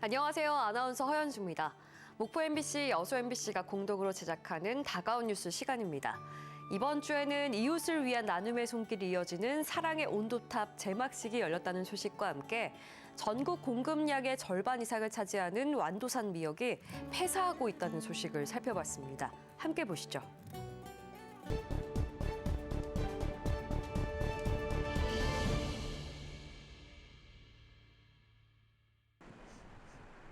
안녕하세요. 아나운서 허연주입니다. 목포 MBC, 여수 MBC가 공동으로 제작하는 다가온 뉴스 시간입니다. 이번 주에는 이웃을 위한 나눔의 손길이 이어지는 사랑의 온도탑 제막식이 열렸다는 소식과 함께 전국 공급량의 절반 이상을 차지하는 완도산 미역이 폐사하고 있다는 소식을 살펴봤습니다. 함께 보시죠.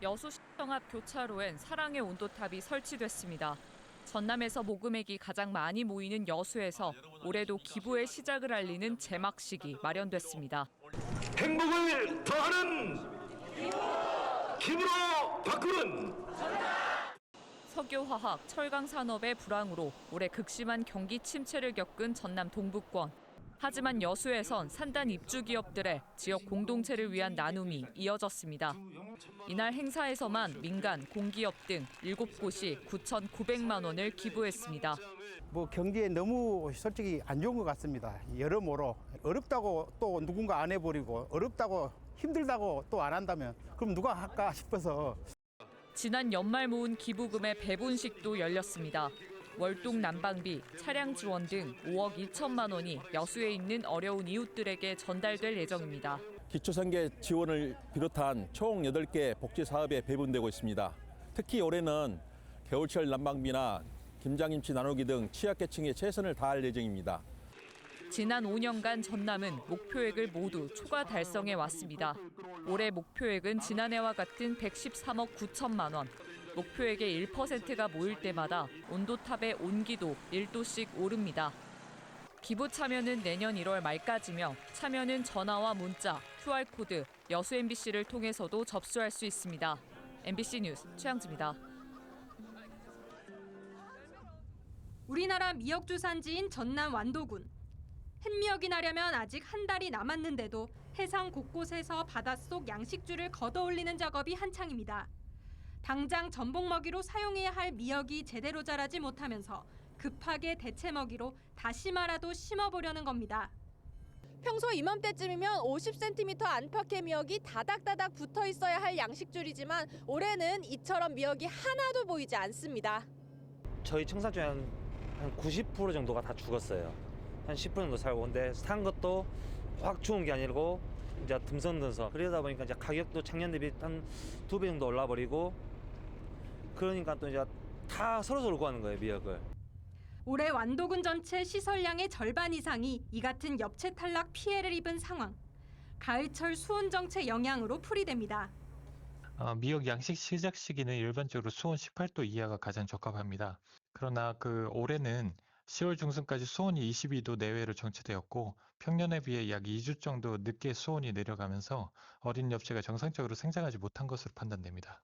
여수시청 앞 교차로엔 사랑의 온도탑이 설치됐습니다. 전남에서 모금액이 가장 많이 모이는 여수에서 올해도 기부의 시작을 알리는 제막식이 마련됐습니다. 행복을 더하는 기부로 바꾸는 석유화학, 철강산업의 불황으로 올해 극심한 경기 침체를 겪은 전남 동부권. 하지만 여수에선 산단 입주 기업들의 지역 공동체를 위한 나눔이 이어졌습니다. 이날 행사에서만 민간, 공기업 등 7곳이 9,900만 원을 기부했습니다. 경기에 너무 솔직히 안 좋은 것 같습니다. 여러모로 어렵다고 또 누군가 안 해버리고 어렵다고 힘들다고 또 안 한다면 그럼 누가 할까 싶어서. 지난 연말 모은 기부금의 배분식도 열렸습니다. 월동 난방비, 차량 지원 등 5억 2천만 원이 여수에 있는 어려운 이웃들에게 전달될 예정입니다. 기초생계 지원을 비롯한 총 8개 복지 사업에 배분되고 있습니다. 특히 올해는 겨울철 난방비나 김장김치 나누기 등 취약계층에 최선을 다할 예정입니다. 지난 5년간 전남은 목표액을 모두 초과 달성해 왔습니다. 올해 목표액은 지난해와 같은 113억 9천만 원. 목표액의 1%가 모일 때마다 온도탑의 온기도 1도씩 오릅니다. 기부 참여는 내년 1월 말까지며 참여는 전화와 문자, QR코드, 여수 MBC를 통해서도 접수할 수 있습니다. MBC 뉴스 최양지입니다. 우리나라 미역 주산지인 전남 완도군. 햇미역이 나려면 아직 한 달이 남았는데도 해상 곳곳에서 바닷속 양식줄을 걷어올리는 작업이 한창입니다. 당장 전복 먹이로 사용해야 할 미역이 제대로 자라지 못하면서 급하게 대체 먹이로 다시마라도 심어보려는 겁니다. 평소 이맘때쯤이면 50cm 안팎의 미역이 다닥다닥 붙어 있어야 할 양식줄이지만 올해는 이처럼 미역이 하나도 보이지 않습니다. 저희 청산 중에 한 90% 정도가 다 죽었어요. 한 10% 정도 살고, 근데 산 것도 확 죽은 게 아니고 이제 듬성듬성. 그러다 보니까 이제 가격도 작년 대비 한 2배 정도 올라버리고, 그러니까 또 이제 다 서로 구하는 거예요, 미역을. 올해 완도군 전체 시설량의 절반 이상이 이 같은 엽채 탈락 피해를 입은 상황. 가을철 수온 정체 영향으로 풀이됩니다. 미역 양식 시작 시기는 일반적으로 수온 18도 이하가 가장 적합합니다. 그러나 올해는 10월 중순까지 수온이 22도 내외로 정체되었고 평년에 비해 약 2주 정도 늦게 수온이 내려가면서 어린 엽채가 정상적으로 생장하지 못한 것으로 판단됩니다.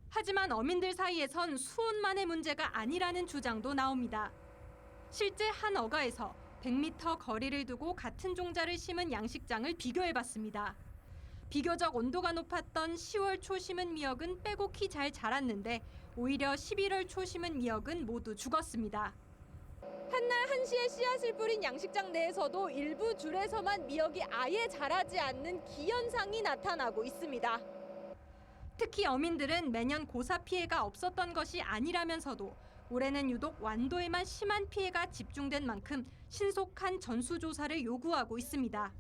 하지만 어민들 사이에선 수온만의 문제가 아니라는 주장도 나옵니다. 실제 한 어가에서 100m 거리를 두고 같은 종자를 심은 양식장을 비교해봤습니다. 비교적 온도가 높았던 10월 초 심은 미역은 빼곡히 잘 자랐는데 오히려 11월 초 심은 미역은 모두 죽었습니다. 한날 한시에 씨앗을 뿌린 양식장 내에서도 일부 줄에서만 미역이 아예 자라지 않는 기현상이 나타나고 있습니다. 특히 어민들은 매년 고사 피해가 없었던 것이 아니라면서도 올해는 유독 완도에만 심한 피해가 집중된 만큼 신속한 전수조사를 요구하고 있습니다.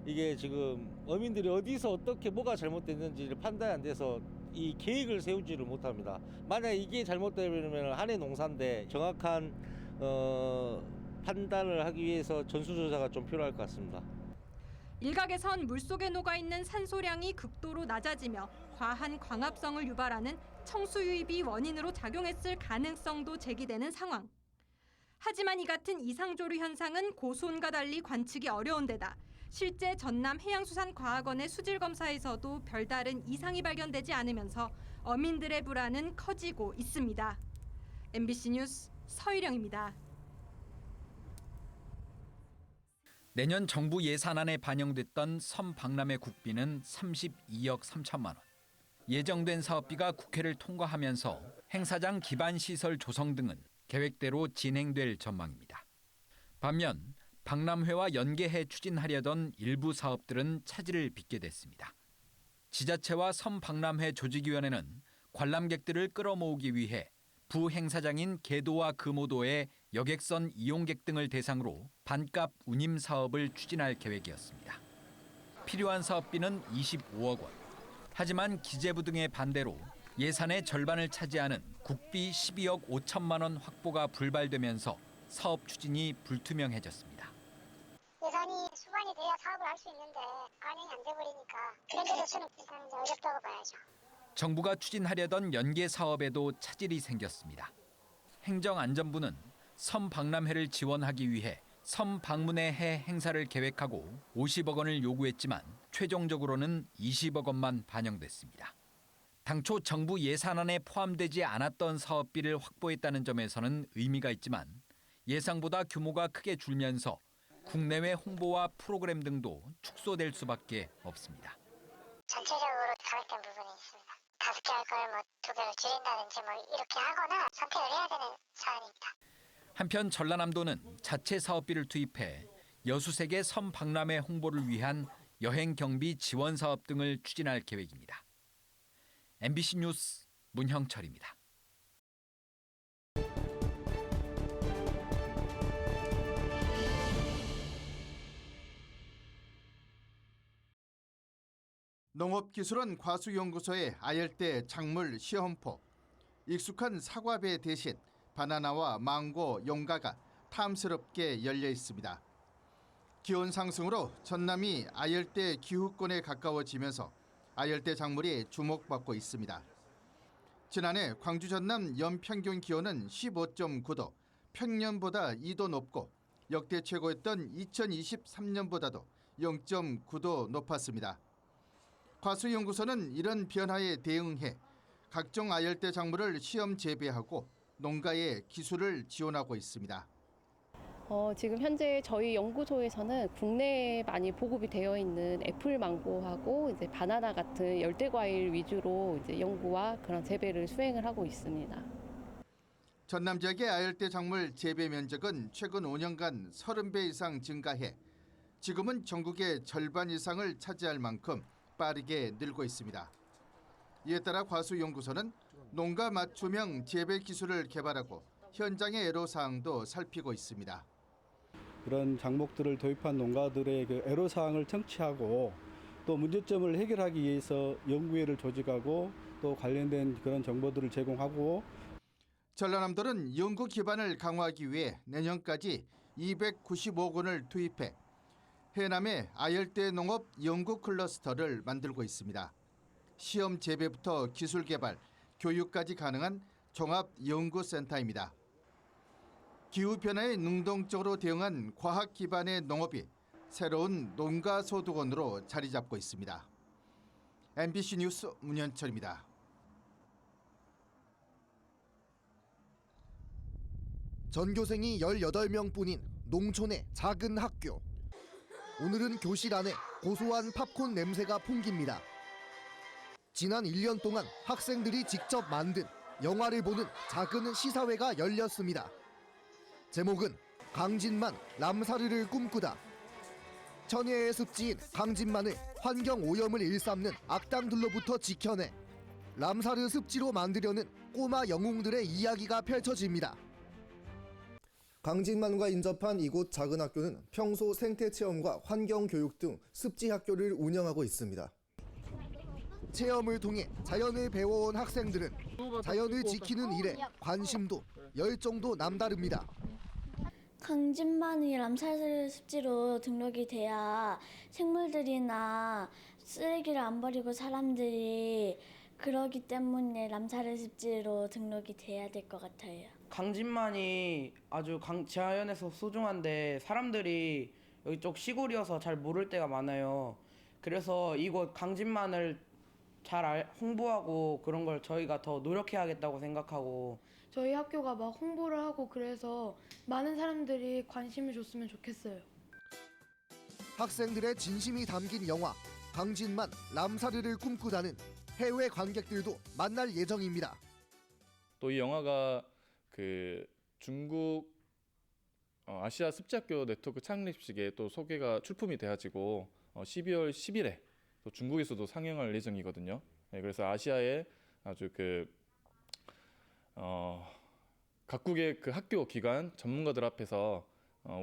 이게 지금 어민들이 어디서 어떻게 뭐가 잘못됐는지를 판단이 안 돼서 이 계획을 세우지를 못합니다. 만약 이게 잘못되면 한 해 농사인데 정확한 판단을 하기 위해서 전수조사가 좀 필요할 것 같습니다. 일각에선 물속에 녹아있는 산소량이 극도로 낮아지며 과한 광합성을 유발하는 청수 유입이 원인으로 작용했을 가능성도 제기되는 상황. 하지만 이 같은 이상조류 현상은 고수온과 달리 관측이 어려운 데다 실제 전남 해양수산과학원의 수질 검사에서도 별다른 이상이 발견되지 않으면서 어민들의 불안은 커지고 있습니다. MBC 뉴스 서희령입니다. 내년 정부 예산안에 반영됐던 섬 박람회 국비는 32억 3천만 원. 예정된 사업비가 국회를 통과하면서 행사장 기반 시설 조성 등은 계획대로 진행될 전망입니다. 반면 박람회와 연계해 추진하려던 일부 사업들은 차질을 빚게 됐습니다. 지자체와 섬박람회 조직위원회는 관람객들을 끌어모으기 위해 부행사장인 계도와 금오도의 여객선 이용객 등을 대상으로 반값 운임 사업을 추진할 계획이었습니다. 필요한 사업비는 25억 원. 하지만 기재부 등의 반대로 예산의 절반을 차지하는 국비 12억 5천만 원 확보가 불발되면서 사업 추진이 불투명해졌습니다. 예산이 수반이 돼야 사업을 할 수 있는데 반영이 안 돼버리니까 현재로서는 일단 어렵다고 봐야죠. 정부가 추진하려던 연계 사업에도 차질이 생겼습니다. 행정안전부는 섬 박람회를 지원하기 위해 섬 방문의 해 행사를 계획하고 50억 원을 요구했지만 최종적으로는 20억 원만 반영됐습니다. 당초 정부 예산안에 포함되지 않았던 사업비를 확보했다는 점에서는 의미가 있지만 예상보다 규모가 크게 줄면서 국내외 홍보와 프로그램 등도 축소될 수밖에 없습니다. 전체적으로 가격된 부분이 있습니다. 5개 할 걸 뭐 2개를 줄인다든지 뭐 이렇게 하거나 선택을 해야 되는 사안입니다. 한편 전라남도는 자체 사업비를 투입해 여수세계 섬 박람회 홍보를 위한 여행 경비 지원 사업 등을 추진할 계획입니다. MBC 뉴스 문형철입니다. 농업기술원 과수연구소의 아열대 작물 시험포. 익숙한 사과배 대신 바나나와 망고, 용가가 탐스럽게 열려 있습니다. 기온 상승으로 전남이 아열대 기후권에 가까워지면서 아열대 작물이 주목받고 있습니다. 지난해 광주 전남 연평균 기온은 15.9도, 평년보다 2도 높고 역대 최고였던 2023년보다도 0.9도 높았습니다. 과수연구소는 이런 변화에 대응해 각종 아열대 작물을 시험 재배하고 농가에 기술을 지원하고 있습니다. 지금 현재 저희 연구소에서는 국내에 많이 보급이 되어 있는 애플 망고하고 이제 바나나 같은 열대 과일 위주로 이제 연구와 그런 재배를 수행을 하고 있습니다. 전남 지역의 아열대 작물 재배 면적은 최근 5년간 30배 이상 증가해 지금은 전국의 절반 이상을 차지할 만큼 빠르게 늘고 있습니다. 이에 따라 과수연구소는 농가 맞춤형 재배 기술을 개발하고 현장의 애로사항도 살피고 있습니다. 그런 작목들을 도입한 농가들의 그 애로사항을 청취하고 또 문제점을 해결하기 위해서 연구회를 조직하고 또 관련된 그런 정보들을 제공하고 전라남도는 연구 기반을 강화하기 위해 내년까지 295억 원을 투입해 해남의 아열대 농업 연구 클러스터를 만들고 있습니다. 시험 재배부터 기술 개발, 교육까지 가능한 종합 연구센터입니다. 기후변화에 능동적으로 대응한 과학 기반의 농업이 새로운 농가 소득원으로 자리 잡고 있습니다. MBC 뉴스 문현철입니다. 전교생이 18명뿐인 농촌의 작은 학교. 오늘은 교실 안에 고소한 팝콘 냄새가 풍깁니다. 지난 1년 동안 학생들이 직접 만든 영화를 보는 작은 시사회가 열렸습니다. 제목은 강진만 람사르를 꿈꾸다. 천혜의 습지인 강진만을 환경 오염을 일삼는 악당들로부터 지켜내 람사르 습지로 만들려는 꼬마 영웅들의 이야기가 펼쳐집니다. 강진만과 인접한 이곳 작은 학교는 평소 생태 체험과 환경 교육 등 습지 학교를 운영하고 있습니다. 체험을 통해 자연을 배워온 학생들은 자연을 지키는 일에 관심도 열정도 남다릅니다. 강진만이 람사르 습지로 등록이 돼야 생물들이나 쓰레기를 안 버리고 사람들이 그러기 때문에 람사르 습지로 등록이 돼야 될 것 같아요. 강진만이 아주 자연에서 소중한데 사람들이 여기 쪽 시골이어서 잘 모를 때가 많아요. 그래서 이곳 강진만을 잘 홍보하고 그런 걸 저희가 더 노력해야겠다고 생각하고 저희 학교가 막 홍보를 하고 그래서 많은 사람들이 관심을 줬으면 좋겠어요. 학생들의 진심이 담긴 영화 강진만 람사르를 꿈꾸다는 해외 관객들도 만날 예정입니다. 또 이 영화가 그 중국 아시아 습지학교 네트워크 창립식에 또 소개가 출품이 돼가지고 12월 10일에 또 중국에서도 상영할 예정이거든요. 네, 그래서 아시아의 아주 각국의 그 학교 기관 전문가들 앞에서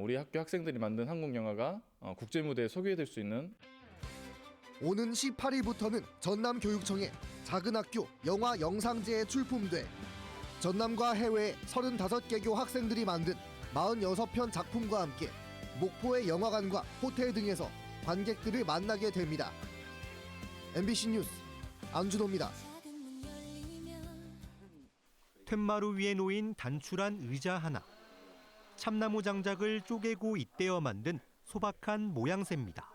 우리 학교 학생들이 만든 한국 영화가 국제 무대에 소개될 수 있는 오는 18일부터는 전남교육청의 작은 학교 영화 영상제에 출품돼 전남과 해외 35개교 학생들이 만든 46편 작품과 함께 목포의 영화관과 호텔 등에서 관객들을 만나게 됩니다. MBC 뉴스 안준호입니다. 툇마루 위에 놓인 단출한 의자 하나. 참나무 장작을 쪼개고 잇대어 만든 소박한 모양새입니다.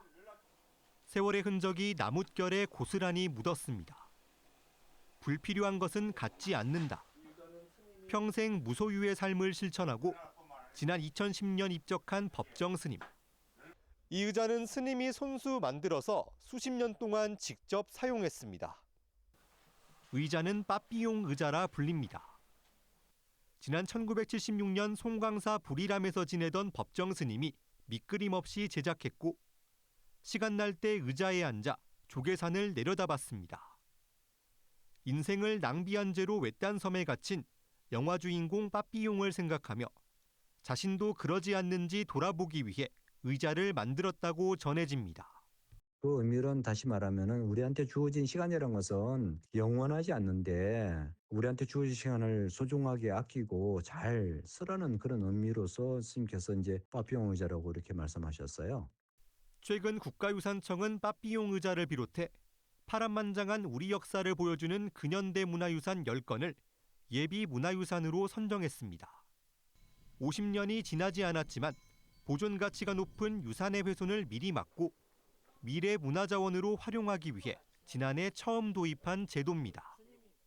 세월의 흔적이 나뭇결에 고스란히 묻었습니다. 불필요한 것은 갖지 않는다. 평생 무소유의 삶을 실천하고 지난 2010년 입적한 법정 스님. 이 의자는 스님이 손수 만들어서 수십 년 동안 직접 사용했습니다. 의자는 빠삐용 의자라 불립니다. 지난 1976년 송광사 불이람에서 지내던 법정 스님이 밑그림 없이 제작했고 시간 날 때 의자에 앉아 조계산을 내려다봤습니다. 인생을 낭비한 죄로 외딴 섬에 갇힌 영화 주인공 빠삐용을 생각하며 자신도 그러지 않는지 돌아보기 위해 의자를 만들었다고 전해집니다. 그 의미는 다시 말하면은 우리한테 주어진 시간이라는 것은 영원하지 않는데 우리한테 주어진 시간을 소중하게 아끼고 잘 쓰라는 그런 의미로서 스님께서 이제 빠삐용 의자라고 이렇게 말씀하셨어요. 최근 국가유산청은 빠삐용 의자를 비롯해 파란만장한 우리 역사를 보여주는 근현대 문화유산 10건을 예비 문화유산으로 선정했습니다. 50년이 지나지 않았지만 보존 가치가 높은 유산의 훼손을 미리 막고 미래 문화자원으로 활용하기 위해 지난해 처음 도입한 제도입니다.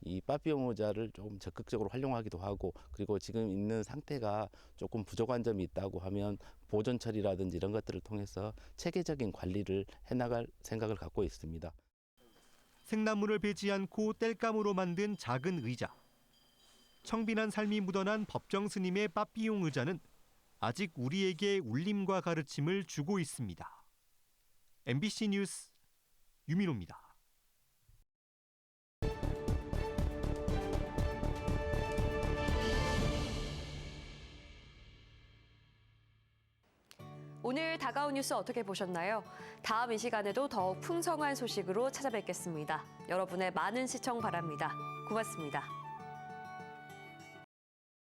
이 빠삐용 의자를 좀 적극적으로 활용하기도 하고 그리고 지금 있는 상태가 조금 부족한 점이 있다고 하면 보존 처리라든지 이런 것들을 통해서 체계적인 관리를 해나갈 생각을 갖고 있습니다. 생나무를 베지 않고 땔감으로 만든 작은 의자. 청빈한 삶이 묻어난 법정 스님의 빠삐용 의자는 아직 우리에게 울림과 가르침을 주고 있습니다. MBC 뉴스 유민호입니다. 오늘 다가온 뉴스 어떻게 보셨나요? 다음 이 시간에도 더욱 풍성한 소식으로 찾아뵙겠습니다. 여러분의 많은 시청 바랍니다. 고맙습니다.